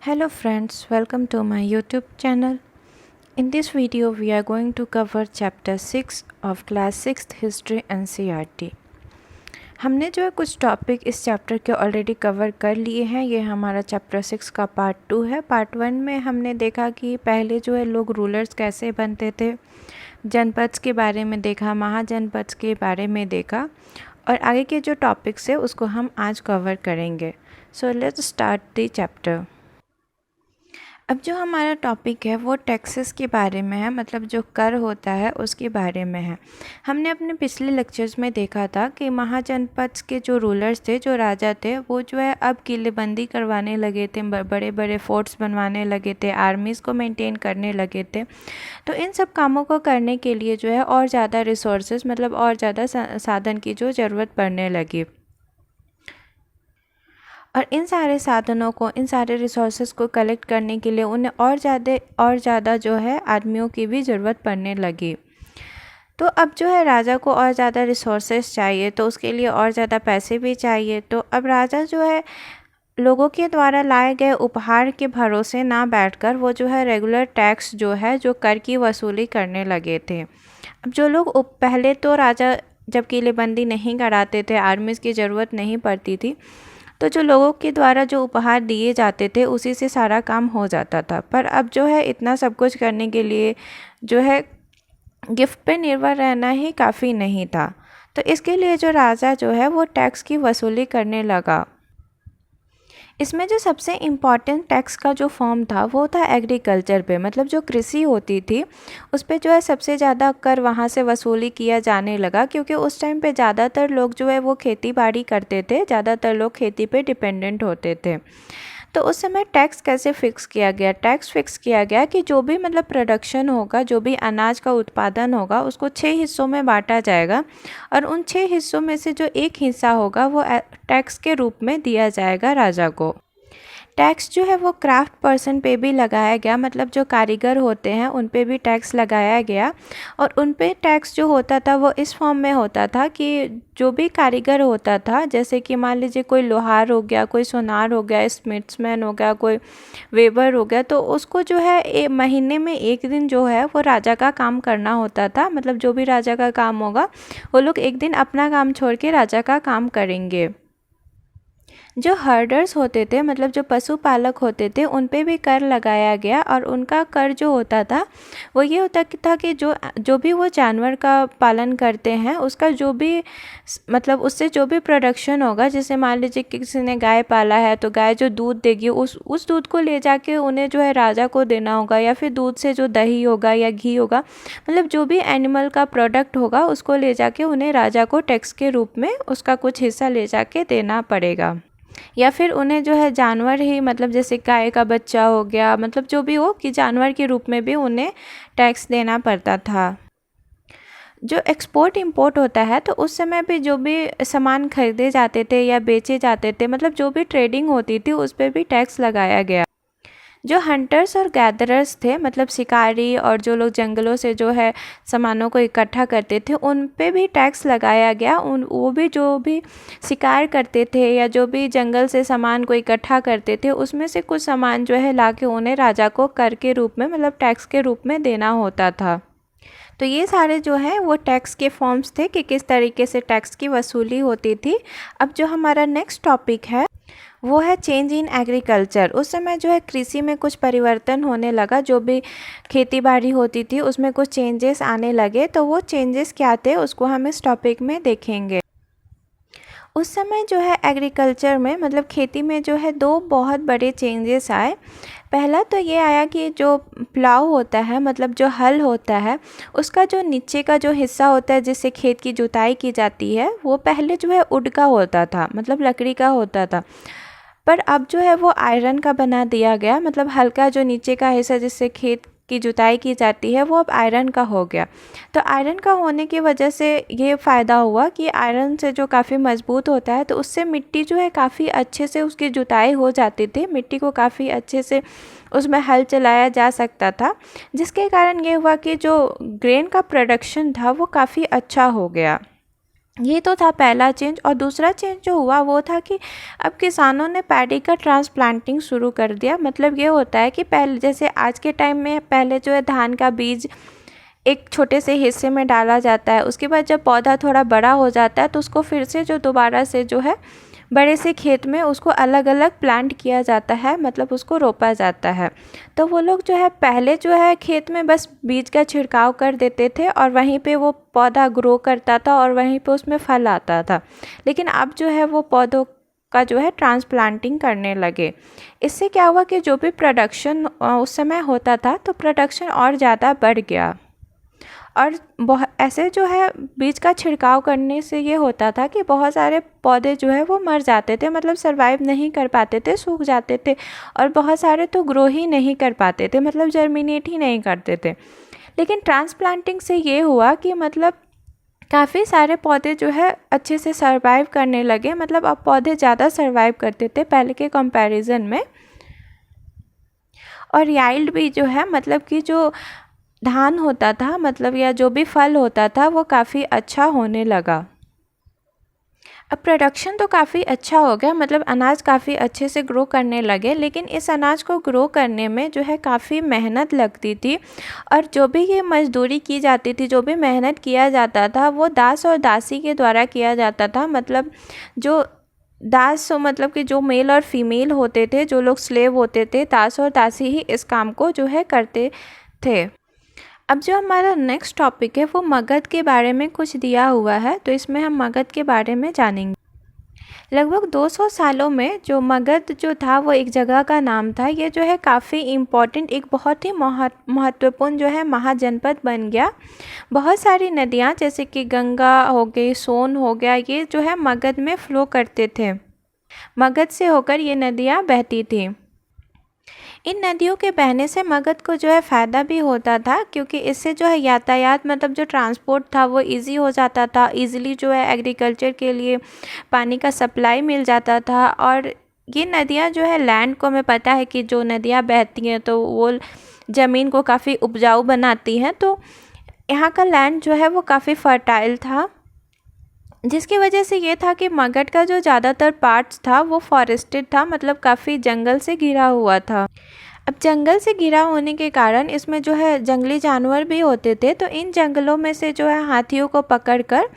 Hello friends, welcome to my YouTube channel. In this video we are going to cover chapter 6 of class 6th history NCERT. हमने जो है कुछ topic इस chapter के already cover कर लिए हैं। ये हमारा चैप्टर 6 का पार्ट 2 है। पार्ट 1 में हमने देखा कि पहले जो है लोग रूलर्स कैसे बनते थे, जनपद के बारे में देखा, महाजनपद के बारे में देखा और आगे के जो टॉपिक्स है उसको हम आज कवर करेंगे। So let's start the chapter. अब जो हमारा टॉपिक है वो टैक्सेस के बारे में है, मतलब जो कर होता है उसके बारे में है। हमने अपने पिछले लेक्चर्स में देखा था कि महाजनपद के जो रूलर्स थे, जो राजा थे, वो जो है अब किलेबंदी करवाने लगे थे, बड़े बड़े फोर्ट्स बनवाने लगे थे, आर्मीज़ को मेंटेन करने लगे थे। तो इन सब कामों को करने के लिए जो है और ज़्यादा रिसोर्सेज, मतलब और ज़्यादा साधन की जो ज़रूरत पड़ने लगी और इन सारे साधनों को, इन सारे रिसोर्सेज को कलेक्ट करने के लिए उन्हें और ज़्यादा जो है आदमियों की भी ज़रूरत पड़ने लगी। तो अब जो है राजा को और ज़्यादा रिसोर्सेज चाहिए, तो उसके लिए और ज़्यादा पैसे भी चाहिए। तो अब राजा जो है लोगों के द्वारा लाए गए उपहार के भरोसे ना बैठकर वो जो है रेगुलर टैक्स जो है, जो कर की वसूली करने लगे थे। अब जो लोग पहले तो राजा जब किलेबंदी नहीं कराते थे, आर्मीज़ की ज़रूरत नहीं पड़ती थी, तो जो लोगों के द्वारा जो उपहार दिए जाते थे उसी से सारा काम हो जाता था। पर अब जो है इतना सब कुछ करने के लिए जो है गिफ्ट पे निर्भर रहना ही काफ़ी नहीं था। तो इसके लिए जो राजा जो है वो टैक्स की वसूली करने लगा। इसमें जो सबसे इम्पॉर्टेंट टैक्स का जो फॉर्म था वो था एग्रीकल्चर पे, मतलब जो कृषि होती थी उस पे जो है सबसे ज़्यादा कर वहाँ से वसूली किया जाने लगा, क्योंकि उस टाइम पे ज़्यादातर लोग जो है वो खेती बाड़ी करते थे, ज़्यादातर लोग खेती पे डिपेंडेंट होते थे। तो उस समय टैक्स कैसे फिक्स किया गया? टैक्स फिक्स किया गया कि जो भी मतलब प्रोडक्शन होगा, जो भी अनाज का उत्पादन होगा, उसको 6 हिस्सों में बांटा जाएगा और उन 6 हिस्सों में से जो एक हिस्सा होगा वो टैक्स के रूप में दिया जाएगा राजा को। टैक्स जो है वो क्राफ्ट पर्सन पे भी लगाया गया, मतलब जो कारीगर होते हैं उन पे भी टैक्स लगाया गया। और उन पे टैक्स जो होता था वो इस फॉर्म में होता था कि जो भी कारीगर होता था, जैसे कि मान लीजिए कोई लोहार हो गया, कोई सोनार हो गया, स्मिथ्समैन हो गया, कोई वेबर हो गया, तो उसको जो है महीने में एक दिन जो है वो राजा का काम करना होता था। मतलब जो भी राजा का काम होगा वो लोग एक दिन अपना काम छोड़ के राजा का काम करेंगे। जो हर्डर्स होते थे, मतलब जो पशुपालक होते थे, उन पे भी कर लगाया गया और उनका कर जो होता था वो ये होता था कि जो भी वो जानवर का पालन करते हैं उसका जो भी मतलब उससे जो भी प्रोडक्शन होगा, जैसे मान लीजिए किसी ने गाय पाला है तो गाय जो दूध देगी उस दूध को ले जाके उन्हें जो है राजा को देना होगा, या फिर दूध से जो दही होगा या घी होगा, मतलब जो भी एनिमल का प्रोडक्ट होगा उसको ले जाके उन्हें राजा को टैक्स के रूप में उसका कुछ हिस्सा ले जाके देना पड़ेगा। या फिर उन्हें जो है जानवर ही, मतलब जैसे गाय का बच्चा हो गया, मतलब जो भी हो कि जानवर के रूप में भी उन्हें टैक्स देना पड़ता था। जो एक्सपोर्ट इंपोर्ट होता है तो उस समय पे जो भी सामान खरीदे जाते थे या बेचे जाते थे, मतलब जो भी ट्रेडिंग होती थी उस पर भी टैक्स लगाया गया। जो हंटर्स और गैदरर्स थे, मतलब शिकारी और जो लोग जंगलों से जो है सामानों को इकट्ठा करते थे, उन पे भी टैक्स लगाया गया। वो भी जो भी शिकार करते थे या जो भी जंगल से सामान को इकट्ठा करते थे उसमें से कुछ सामान जो है लाके उन्हें राजा को कर के रूप में, मतलब टैक्स के रूप में देना होता था। तो ये सारे जो हैं वो टैक्स के फॉर्म्स थे कि किस तरीके से टैक्स की वसूली होती थी। अब जो हमारा नेक्स्ट टॉपिक है वो है चेंज इन एग्रीकल्चर। उस समय जो है कृषि में कुछ परिवर्तन होने लगा, जो भी खेती बाड़ी होती थी उसमें कुछ चेंजेस आने लगे। तो वो चेंजेस क्या थे उसको हम इस टॉपिक में देखेंगे। उस समय जो है एग्रीकल्चर में, मतलब खेती में जो है दो बहुत बड़े चेंजेस आए। पहला तो ये आया कि जो प्लाव होता है, मतलब जो हल होता है, उसका जो नीचे का जो हिस्सा होता है जिससे खेत की जुताई की जाती है वो पहले जो है वुड का होता था, मतलब लकड़ी का होता था। पर अब जो है वो आयरन का बना दिया गया, मतलब हल्का जो नीचे का हिस्सा जिससे खेत की जुताई की जाती है वो अब आयरन का हो गया। तो आयरन का होने की वजह से ये फ़ायदा हुआ कि आयरन से जो काफ़ी मजबूत होता है तो उससे मिट्टी जो है काफ़ी अच्छे से उसकी जुताई हो जाती थी, मिट्टी को काफ़ी अच्छे से उसमें हल चलाया जा सकता था, जिसके कारण ये हुआ कि जो ग्रेन का प्रोडक्शन था वो काफ़ी अच्छा हो गया। ये तो था पहला चेंज। और दूसरा चेंज जो हुआ वो था कि अब किसानों ने पैडी का ट्रांसप्लांटिंग शुरू कर दिया। मतलब ये होता है कि पहले जैसे आज के टाइम में पहले जो है धान का बीज एक छोटे से हिस्से में डाला जाता है, उसके बाद जब पौधा थोड़ा बड़ा हो जाता है तो उसको फिर से जो दोबारा से जो है बड़े से खेत में उसको अलग अलग प्लांट किया जाता है, मतलब उसको रोपा जाता है। तो वो लोग जो है पहले जो है खेत में बस बीज का छिड़काव कर देते थे और वहीं पे वो पौधा ग्रो करता था और वहीं पे उसमें फल आता था। लेकिन अब जो है वो पौधों का जो है ट्रांसप्लांटिंग करने लगे। इससे क्या हुआ कि जो भी प्रोडक्शन उस समय होता था तो प्रोडक्शन और ज़्यादा बढ़ गया। और बहुत ऐसे जो है बीज का छिड़काव करने से ये होता था कि बहुत सारे पौधे जो है वो मर जाते थे, मतलब सरवाइव नहीं कर पाते थे, सूख जाते थे। और बहुत सारे तो ग्रो ही नहीं कर पाते थे, मतलब जर्मिनेट ही नहीं करते थे। लेकिन ट्रांसप्लांटिंग से ये हुआ कि मतलब काफ़ी सारे पौधे जो है अच्छे से सरवाइव करने लगे। मतलब अब पौधे ज़्यादा सरवाइव करते थे पहले के कंपैरिजन में। और याइल्ड भी जो है मतलब कि जो धान होता था मतलब या जो भी फल होता था वो काफ़ी अच्छा होने लगा। अब प्रोडक्शन तो काफ़ी अच्छा हो गया, मतलब अनाज काफ़ी अच्छे से ग्रो करने लगे। लेकिन इस अनाज को ग्रो करने में जो है काफ़ी मेहनत लगती थी। और जो भी ये मजदूरी की जाती थी, जो भी मेहनत किया जाता था वो दास और दासी के द्वारा किया जाता था। मतलब जो दास मतलब कि जो मेल और फीमेल होते थे, जो लोग स्लेव होते थे, दास और दासी ही इस काम को जो है करते थे। अब जो हमारा नेक्स्ट टॉपिक है वो मगध के बारे में कुछ दिया हुआ है, तो इसमें हम मगध के बारे में जानेंगे। लगभग 200 सालों में जो मगध जो था वो एक जगह का नाम था। ये जो है काफ़ी इम्पॉर्टेंट, एक बहुत ही महत्वपूर्ण जो है महाजनपद बन गया। बहुत सारी नदियाँ जैसे कि गंगा हो गई, सोन हो गया, ये जो है मगध में फ्लो करते थे। मगध से होकर ये नदियाँ बहती थी। इन नदियों के बहने से मगध को जो है फ़ायदा भी होता था, क्योंकि इससे जो है यातायात मतलब जो ट्रांसपोर्ट था वो इजी हो जाता था। इजीली जो है एग्रीकल्चर के लिए पानी का सप्लाई मिल जाता था। और ये नदियाँ जो है लैंड को, हमें पता है कि जो नदियाँ बहती हैं तो वो ज़मीन को काफ़ी उपजाऊ बनाती हैं। तो यहाँ का लैंड जो है वो काफ़ी फर्टाइल था, जिसकी वजह से ये था कि मगध का जो ज़्यादातर पार्ट्स था वो फॉरेस्टेड था, मतलब काफ़ी जंगल से घिरा हुआ था। अब जंगल से घिरा होने के कारण इसमें जो है जंगली जानवर भी होते थे। तो इन जंगलों में से जो है हाथियों को पकड़कर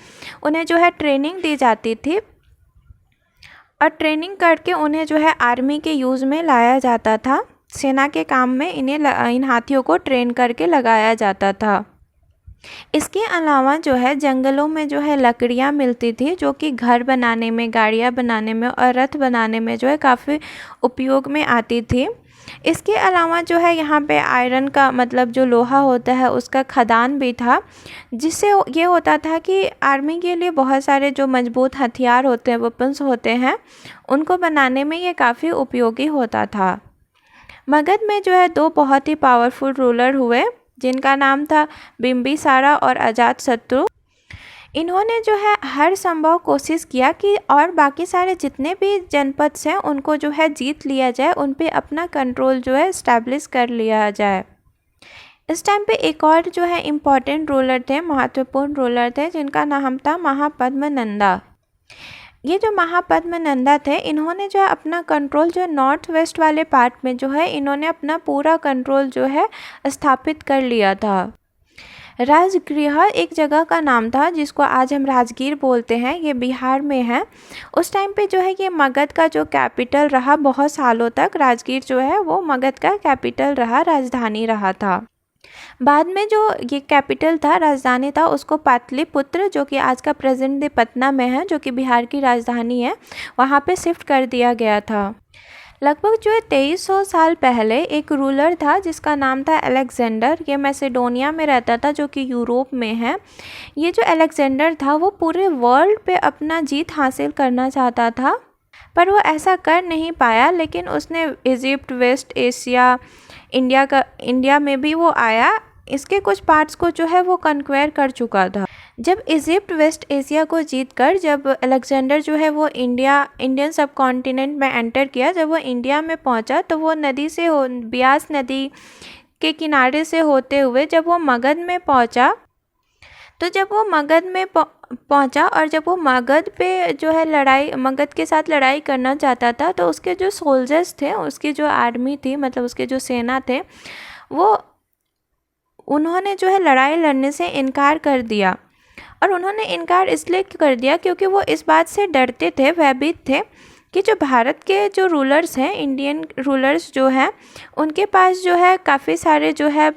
उन्हें जो है ट्रेनिंग दी जाती थी। और ट्रेनिंग करके उन्हें जो है आर्मी के यूज़ में लाया जाता था। सेना के काम में इन हाथियों को ट्रेन करके लगाया जाता था। इसके अलावा जो है जंगलों में जो है लकड़ियाँ मिलती थी, जो कि घर बनाने में, गाड़ियाँ बनाने में और रथ बनाने में जो है काफ़ी उपयोग में आती थी। इसके अलावा जो है यहाँ पे आयरन का मतलब जो लोहा होता है उसका खदान भी था, जिससे ये होता था कि आर्मी के लिए बहुत सारे जो मजबूत हथियार होते हैं, वेपन्स होते हैं, उनको बनाने में ये काफ़ी उपयोगी होता था। मगध में जो है 2 बहुत ही पावरफुल रूलर हुए, जिनका नाम था बिम्बिसारा और अजातशत्रु। इन्होंने जो है हर संभव कोशिश किया कि और बाकी सारे जितने भी जनपद हैं उनको जो है जीत लिया जाए, उन पे अपना कंट्रोल जो है इस्टेब्लिश कर लिया जाए। इस टाइम पे एक और जो है इम्पॉर्टेंट रूलर थे, महत्वपूर्ण रूलर थे, जिनका नाम था महापद्मनंदा। ये जो महापद्मनंदा थे, इन्होंने जो है अपना कंट्रोल जो है नॉर्थ वेस्ट वाले पार्ट में जो है इन्होंने अपना पूरा कंट्रोल जो है स्थापित कर लिया था। राजगृह एक जगह का नाम था जिसको आज हम राजगीर बोलते हैं, ये बिहार में है। उस टाइम पे जो है ये मगध का जो कैपिटल रहा, बहुत सालों तक राजगीर जो है वो मगध का कैपिटल रहा, राजधानी रहा था। बाद में जो ये कैपिटल था, राजधानी था, उसको पाटलिपुत्र, जो कि आज का प्रेजेंट डे पटना में है, जो कि बिहार की राजधानी है, वहाँ पे शिफ्ट कर दिया गया था। लगभग जो है 2300 साल पहले एक रूलर था जिसका नाम था अलेक्जेंडर। ये मैसेडोनिया में रहता था, जो कि यूरोप में है। ये जो अलेक्जेंडर था वो पूरे वर्ल्ड पे अपना जीत हासिल करना चाहता था, पर वो ऐसा कर नहीं पाया। लेकिन उसने इजिप्ट, वेस्ट एशिया, इंडिया में भी वो आया, इसके कुछ पार्ट्स को जो है वो कन्क्वेयर कर चुका था। जब इजिप्ट, वेस्ट एशिया को जीतकर जब अलेक्जेंडर जो है वो इंडियन सब कॉन्टिनेंट में एंटर किया, जब वो इंडिया में पहुंचा तो वो नदी से ब्यास नदी के किनारे से होते हुए जब वो मगध में पहुंचा तो जब वो मगध में पहुंचा और जब वो मगध पे जो है मगध के साथ लड़ाई करना चाहता था, तो उसके जो सोल्जर्स थे, उसकी जो आर्मी थी, मतलब उसके जो सेना थे, वो उन्होंने जो है लड़ाई लड़ने से इनकार कर दिया। और उन्होंने इनकार इसलिए कर दिया क्योंकि वो इस बात से डरते थे, भयभीत थे कि जो भारत के जो रूलर्स हैं, इंडियन रूलर्स जो हैं, उनके पास जो है काफ़ी सारे जो है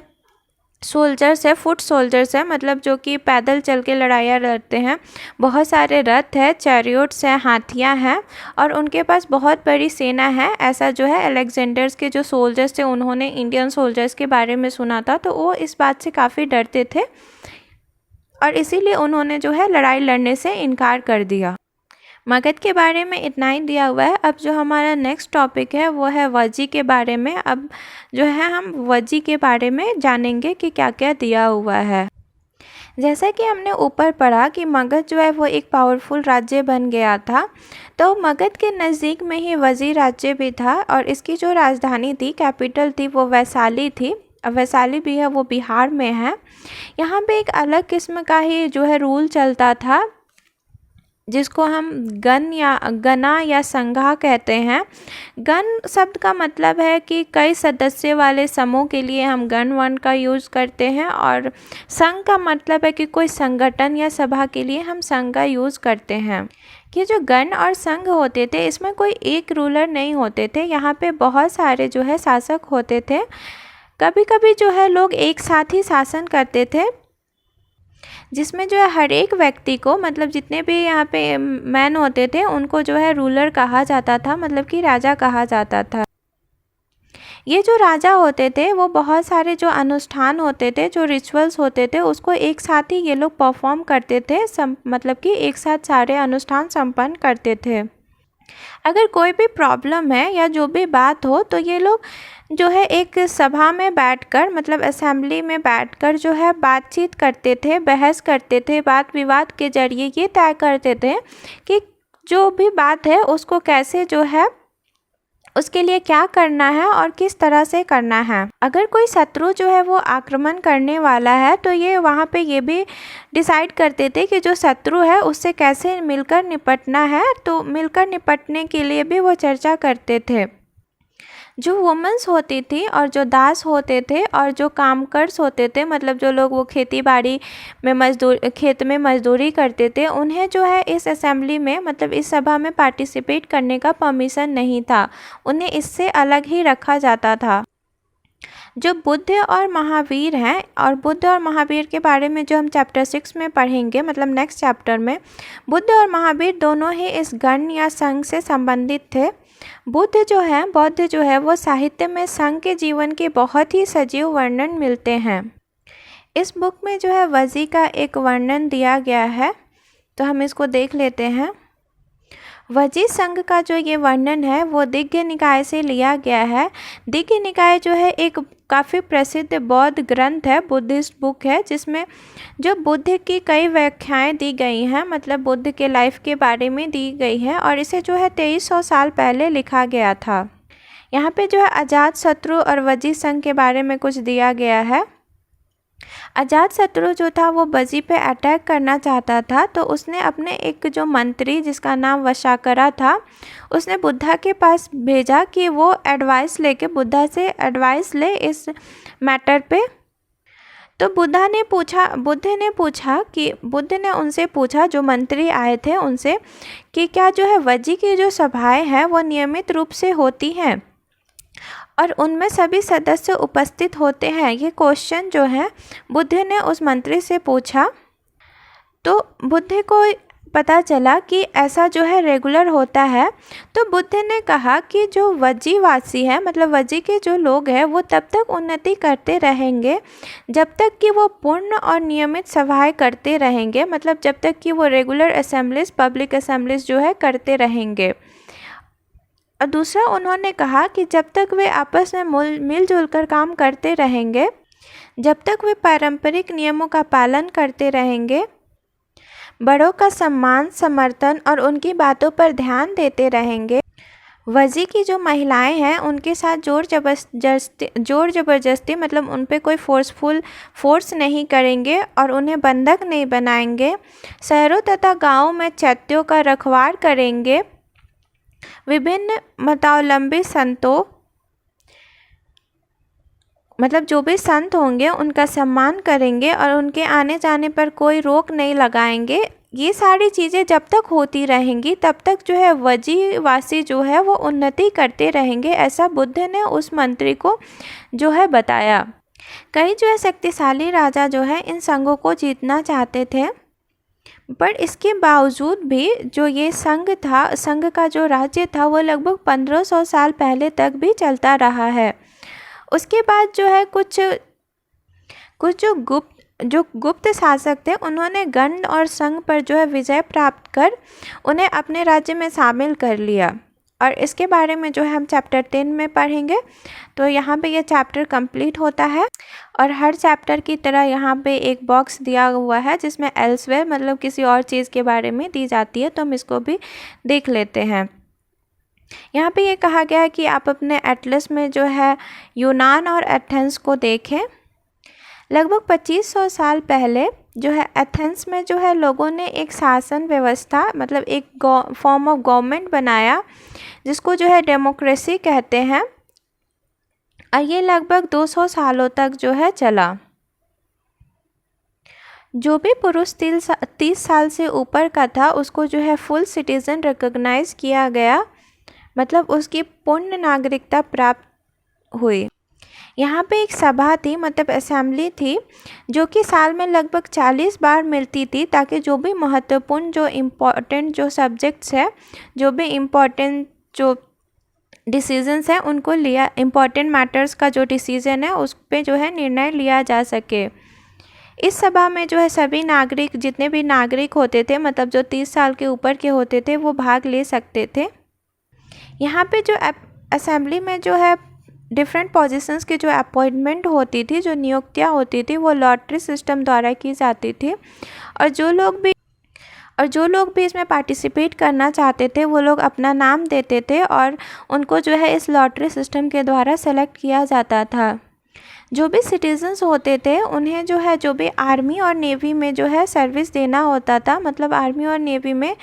सोल्जर्स है, फुट सोल्जर्स है, मतलब जो कि पैदल चल के लड़ाइयाँ लड़ते हैं। बहुत सारे रथ है, चैरियोट्स हैं, हाथियाँ हैं, और उनके पास बहुत बड़ी सेना है। ऐसा जो है अलेक्जेंडर्स के जो सोल्जर्स थे, उन्होंने इंडियन सोल्जर्स के बारे में सुना था, तो वो इस बात से काफ़ी डरते थे और इसीलिए उन्होंने जो है लड़ाई लड़ने से इनकार कर दिया। मगध के बारे में इतना ही दिया हुआ है। अब जो हमारा नेक्स्ट टॉपिक है वो है वज्जी के बारे में। अब जो है हम वज्जी के बारे में जानेंगे कि क्या क्या दिया हुआ है। जैसा कि हमने ऊपर पढ़ा कि मगध जो है वो एक पावरफुल राज्य बन गया था, तो मगध के नज़दीक में ही वज्जी राज्य भी था और इसकी जो राजधानी थी, कैपिटल थी, वो वैशाली थी। वैशाली भी है, वो बिहार में है। यहाँ पे एक अलग किस्म का ही जो है रूल चलता था, जिसको हम गना या संघा कहते हैं। गण शब्द का मतलब है कि कई सदस्य वाले समूह के लिए हम गण वर्ण का यूज़ करते हैं, और संघ का मतलब है कि कोई संगठन या सभा के लिए हम संघ का यूज़ करते हैं। कि जो गण और संघ होते थे, इसमें कोई एक रूलर नहीं होते थे, यहाँ पे बहुत सारे जो है शासक होते थे। कभी कभी जो है लोग एक साथ ही शासन करते थे, जिसमें जो है हर एक व्यक्ति को, मतलब जितने भी यहाँ पे मैन होते थे, उनको जो है रूलर कहा जाता था, मतलब कि राजा कहा जाता था। ये जो राजा होते थे वो बहुत सारे जो अनुष्ठान होते थे, जो रिचुअल्स होते थे, उसको एक साथ ही ये लोग परफॉर्म करते थे, मतलब कि एक साथ सारे अनुष्ठान संपन्न करते थे। अगर कोई भी प्रॉब्लम है या जो भी बात हो, तो ये लोग जो है एक सभा में बैठकर, मतलब असेंबली में बैठकर जो है बातचीत करते थे, बहस करते थे, वाद विवाद के जरिए ये तय करते थे कि जो भी बात है उसको कैसे जो है, उसके लिए क्या करना है और किस तरह से करना है। अगर कोई शत्रु जो है वो आक्रमण करने वाला है, तो ये वहाँ पे ये भी डिसाइड करते थे कि जो शत्रु है उससे कैसे मिलकर निपटना है, तो मिलकर निपटने के लिए भी वो चर्चा करते थे। जो वुमेंस होती थी और जो दास होते थे और जो कामकर्स होते थे, मतलब जो लोग वो खेती बाड़ी में खेत में मजदूरी करते थे, उन्हें जो है इस असेंबली में, मतलब इस सभा में पार्टिसिपेट करने का परमिशन नहीं था, उन्हें इससे अलग ही रखा जाता था। जो बुद्ध और महावीर हैं, और बुद्ध और महावीर के बारे में जो हम चैप्टर 6 में पढ़ेंगे, मतलब नेक्स्ट चैप्टर में, बुद्ध और महावीर दोनों ही इस गण या संघ से संबंधित थे। बौद्ध जो है वो साहित्य में संघ के जीवन के बहुत ही सजीव वर्णन मिलते हैं। इस बुक में जो है वज्जी का एक वर्णन दिया गया है, तो हम इसको देख लेते हैं। वज्जी संघ का जो ये वर्णन है वो दिग्घ निकाय से लिया गया है। दिग्घ निकाय जो है एक काफ़ी प्रसिद्ध बौद्ध ग्रंथ है, बुद्धिस्ट बुक है, जिसमें जो बुद्ध की कई व्याख्याएं दी गई हैं, मतलब बुद्ध के लाइफ के बारे में दी गई है, और इसे जो है 2300 साल पहले लिखा गया था। यहाँ पे जो है अजातशत्रु और वज्जी संघ के बारे में कुछ दिया गया है। अजातशत्रु जो था वो वज्जी पे अटैक करना चाहता था, तो उसने अपने एक जो मंत्री, जिसका नाम वशाकरा था, उसने बुद्धा के पास भेजा कि वो एडवाइस लेके बुद्धा से एडवाइस ले इस मैटर पे। तो बुद्ध ने उनसे पूछा, जो मंत्री आए थे उनसे, कि क्या जो है वज्जी की जो सभाएं हैं वो नियमित रूप से होती हैं और उनमें सभी सदस्य उपस्थित होते हैं। ये क्वेश्चन जो है बुद्ध ने उस मंत्री से पूछा। तो बुद्ध को पता चला कि ऐसा जो है रेगुलर होता है। तो बुद्ध ने कहा कि जो वज्जी वासी है, मतलब वज्जी के जो लोग हैं, वो तब तक उन्नति करते रहेंगे जब तक कि वो पूर्ण और नियमित सभाएं करते रहेंगे, मतलब जब तक कि वो रेगुलर असेंबलीज, पब्लिक असेंबलीज जो है करते रहेंगे। और दूसरा उन्होंने कहा कि जब तक वे आपस में मिलजुल कर काम करते रहेंगे, जब तक वे पारंपरिक नियमों का पालन करते रहेंगे, बड़ों का सम्मान, समर्थन और उनकी बातों पर ध्यान देते रहेंगे, वजी की जो महिलाएं हैं उनके साथ जोर ज़बरदस्ती मतलब उन पे कोई फोर्स नहीं करेंगे और उन्हें बंधक नहीं बनाएंगे। शहरों तथा गांवों में चैत्यों का रखवार करेंगे। विभिन्न मतावलंबी संतों मतलब जो भी संत होंगे उनका सम्मान करेंगे और उनके आने जाने पर कोई रोक नहीं लगाएंगे। ये सारी चीज़ें जब तक होती रहेंगी तब तक जो है वजीवासी जो है वो उन्नति करते रहेंगे, ऐसा बुद्ध ने उस मंत्री को जो है बताया। कई जो है शक्तिशाली राजा जो है इन संघों को जीतना चाहते थे, पर इसके बावजूद भी जो ये संघ का जो राज्य था वो लगभग 1500 साल पहले तक भी चलता रहा है। उसके बाद जो है कुछ गुप्त शासक थे, उन्होंने गण और संघ पर जो है विजय प्राप्त कर उन्हें अपने राज्य में शामिल कर लिया, और इसके बारे में जो है हम चैप्टर 10 में पढ़ेंगे। तो यहाँ पे ये चैप्टर कंप्लीट होता है और हर चैप्टर की तरह यहाँ पे एक बॉक्स दिया हुआ है जिसमें एल्सवेयर मतलब किसी और चीज़ के बारे में दी जाती है, तो हम इसको भी देख लेते हैं। यहाँ पे ये कहा गया है कि आप अपने एटलस में जो है यूनान और एथेंस को देखें। लगभग 2500 साल पहले जो है एथेंस में जो है लोगों ने एक शासन व्यवस्था मतलब एक फॉर्म ऑफ गवर्नमेंट बनाया जिसको जो है डेमोक्रेसी कहते हैं, और ये लगभग 200 सालों तक जो है चला। जो भी पुरुष 30 साल से ऊपर का था उसको जो है फुल सिटीज़न रिकॉग्नाइज किया गया, मतलब उसकी पूर्ण नागरिकता प्राप्त हुई। यहाँ पे एक सभा थी मतलब असेंबली थी जो कि साल में लगभग 40 बार मिलती थी, ताकि जो भी महत्वपूर्ण जो इम्पोर्टेंट जो सब्जेक्ट्स है, जो भी इम्पोर्टेंट जो डिसीजंस हैं उनको लिया, इम्पोर्टेंट मैटर्स का जो डिसीजन है उस पे जो है निर्णय लिया जा सके। इस सभा में जो है सभी नागरिक, जितने भी नागरिक होते थे मतलब जो 30 साल के ऊपर के होते थे वो भाग ले सकते थे। यहाँ पे जो असेंबली में जो है डिफरेंट पोजीशंस की जो अपॉइंटमेंट होती थी, जो नियुक्तियाँ होती थी वो लॉटरी सिस्टम द्वारा की जाती थी, और जो लोग भी इसमें पार्टिसिपेट करना चाहते थे वो लोग अपना नाम देते थे और उनको जो है इस लॉटरी सिस्टम के द्वारा सेलेक्ट किया जाता था। जो भी सिटीजन्स होते थे उन्हें जो है जो भी आर्मी और नेवी में जो है सर्विस देना होता था, मतलब आर्मी और नेवी में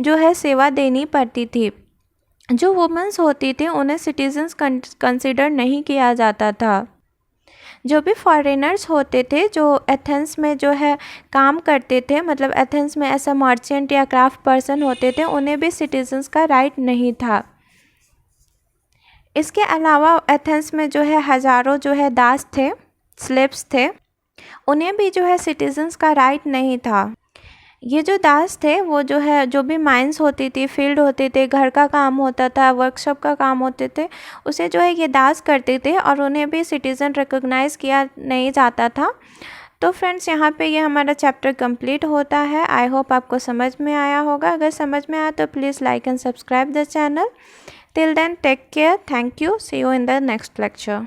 जो है सेवा देनी पड़ती थी। जो वुमेंस होती थी उन्हें सिटीजन्स कंसिडर नहीं किया जाता था। जो भी फॉरेनर्स होते थे जो एथेंस में जो है काम करते थे, मतलब एथेंस में ऐसा मर्चेंट या क्राफ्ट पर्सन होते थे, उन्हें भी सिटीजन्स का राइट नहीं था। इसके अलावा एथेंस में जो है हज़ारों जो है दास थे, स्लेव्स थे, उन्हें भी जो है सिटीजन्स का राइट नहीं था। ये जो दास थे वो जो है जो भी माइंस होती थी, फील्ड होते थे, घर का काम होता था, वर्कशॉप का काम होते थे, उसे जो है ये दास करते थे और उन्हें भी सिटीज़न रिकॉग्नाइज़ किया नहीं जाता था। तो फ्रेंड्स यहाँ पे ये हमारा चैप्टर कंप्लीट होता है। आई होप आपको समझ में आया होगा। अगर समझ में आया तो please like and subscribe the channel. Till then take care, thank you, see you in the next lecture.